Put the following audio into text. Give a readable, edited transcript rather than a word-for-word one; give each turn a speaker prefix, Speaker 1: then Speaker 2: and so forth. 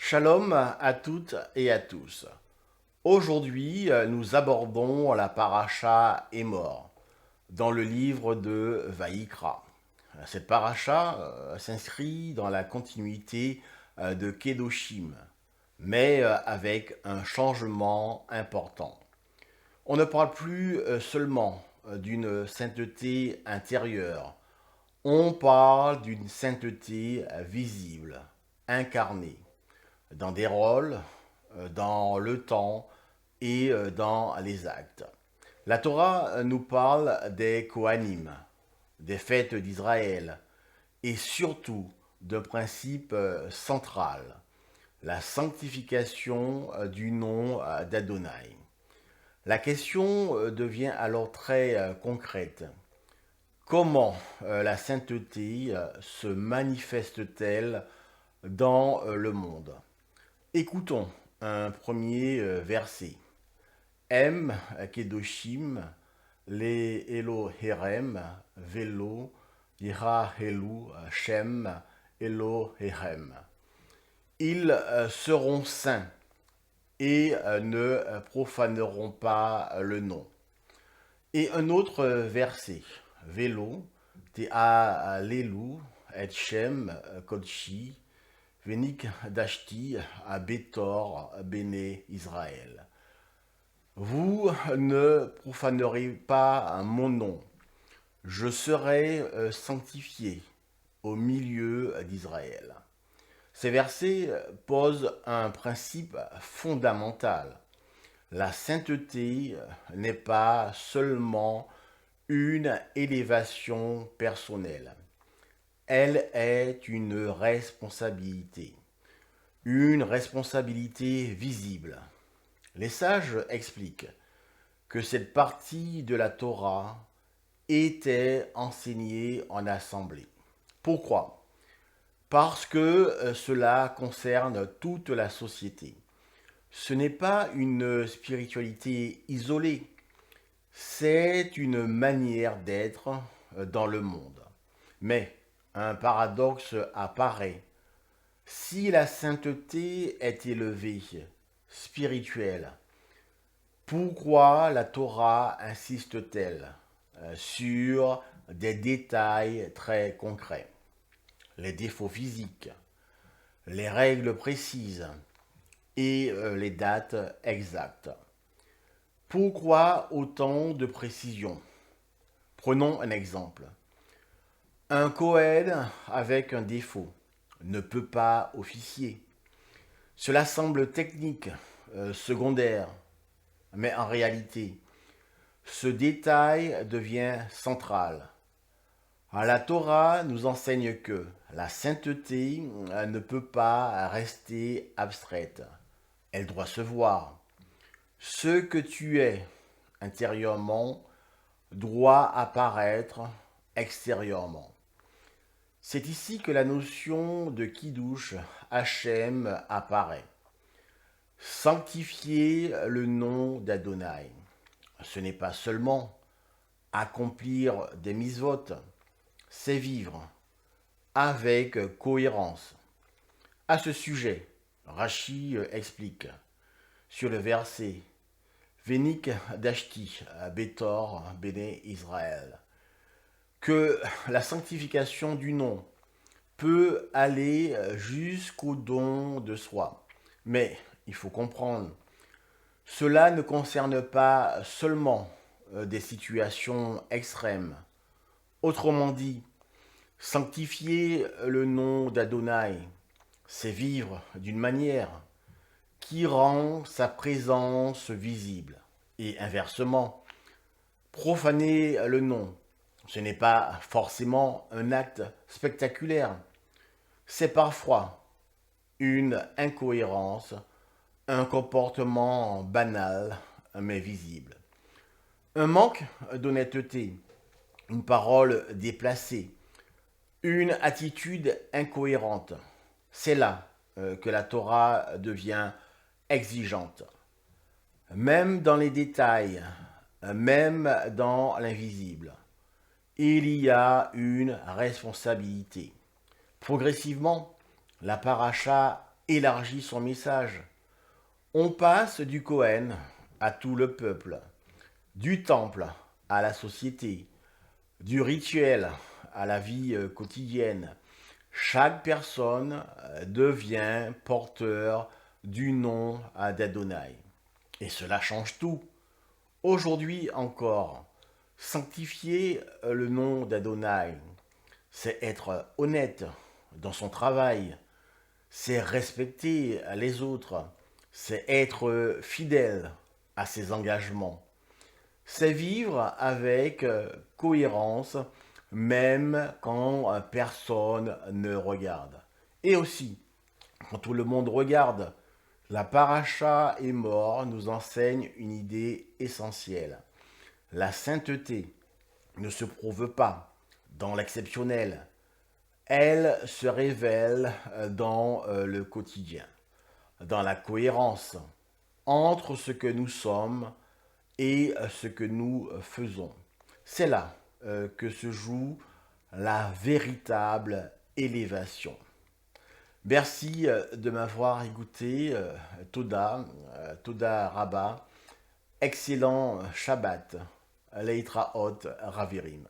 Speaker 1: Shalom à toutes et à tous. Aujourd'hui, nous abordons la paracha Émor dans le livre de Vaïkra. Cette paracha s'inscrit dans la continuité de Kedoshim, mais avec un changement important. On ne parle plus seulement d'une sainteté intérieure, on parle d'une sainteté visible, incarnée dans des rôles, dans le temps et dans les actes. La Torah nous parle des Kohanim, des fêtes d'Israël et surtout d'un principe central, la sanctification du nom d'Adonai. La question devient alors très concrète. Comment la sainteté se manifeste-t-elle dans le monde? Écoutons un premier verset. Em kedoshim le Elohim velo yirahelu Shem Elohim. Ils seront saints et ne profaneront pas le nom. Et un autre verset. Velo tea lelu et Shem kodshi Venik dashti à Bétor, Béné Israël. Vous ne profanerez pas mon nom. Je serai sanctifié au milieu d'Israël. Ces versets posent un principe fondamental. La sainteté n'est pas seulement une élévation personnelle. Elle est une responsabilité visible. Les sages expliquent que cette partie de la Torah était enseignée en assemblée. Pourquoi? Parce que cela concerne toute la société. Ce n'est pas une spiritualité isolée, c'est une manière d'être dans le monde. Mais un paradoxe apparaît. Si la sainteté est élevée, spirituelle, pourquoi la Torah insiste-t-elle sur des détails très concrets? Les défauts physiques, les règles précises et les dates exactes. Pourquoi autant de précision? Prenons un exemple. Un Kohen avec un défaut ne peut pas officier. Cela semble technique, secondaire, mais en réalité, ce détail devient central. La Torah nous enseigne que la sainteté ne peut pas rester abstraite. Elle doit se voir. Ce que tu es intérieurement doit apparaître extérieurement. C'est ici que la notion de Kiddush Hachem apparaît. Sanctifier le nom d'Adonai, ce n'est pas seulement accomplir des mitzvot, c'est vivre avec cohérence. À ce sujet, Rashi explique sur le verset Venik dashti Bétor Béné Israël que la sanctification du nom peut aller jusqu'au don de soi. Mais il faut comprendre, cela ne concerne pas seulement des situations extrêmes. Autrement dit, sanctifier le nom d'Adonai, c'est vivre d'une manière qui rend sa présence visible. Et inversement, profaner le nom, ce n'est pas forcément un acte spectaculaire. C'est parfois une incohérence, un comportement banal mais visible. Un manque d'honnêteté, une parole déplacée, une attitude incohérente. C'est là que la Torah devient exigeante. Même dans les détails, même dans l'invisible, il y a une responsabilité. Progressivement, la paracha élargit son message. On passe du Cohen à tout le peuple, du temple à la société, du rituel à la vie quotidienne. Chaque personne devient porteur du nom d'Adonai. Et cela change tout. Aujourd'hui encore, sanctifier le nom d'Adonai, c'est être honnête dans son travail, c'est respecter les autres, c'est être fidèle à ses engagements, c'est vivre avec cohérence même quand personne ne regarde. Et aussi, quand tout le monde regarde, la paracha est mort nous enseigne une idée essentielle. La sainteté ne se prouve pas dans l'exceptionnel, elle se révèle dans le quotidien, dans la cohérence entre ce que nous sommes et ce que nous faisons. C'est là que se joue la véritable élévation. Merci de m'avoir écouté. Toda, Toda Rabba. Excellent Shabbat. Leitra Hot Ravirim.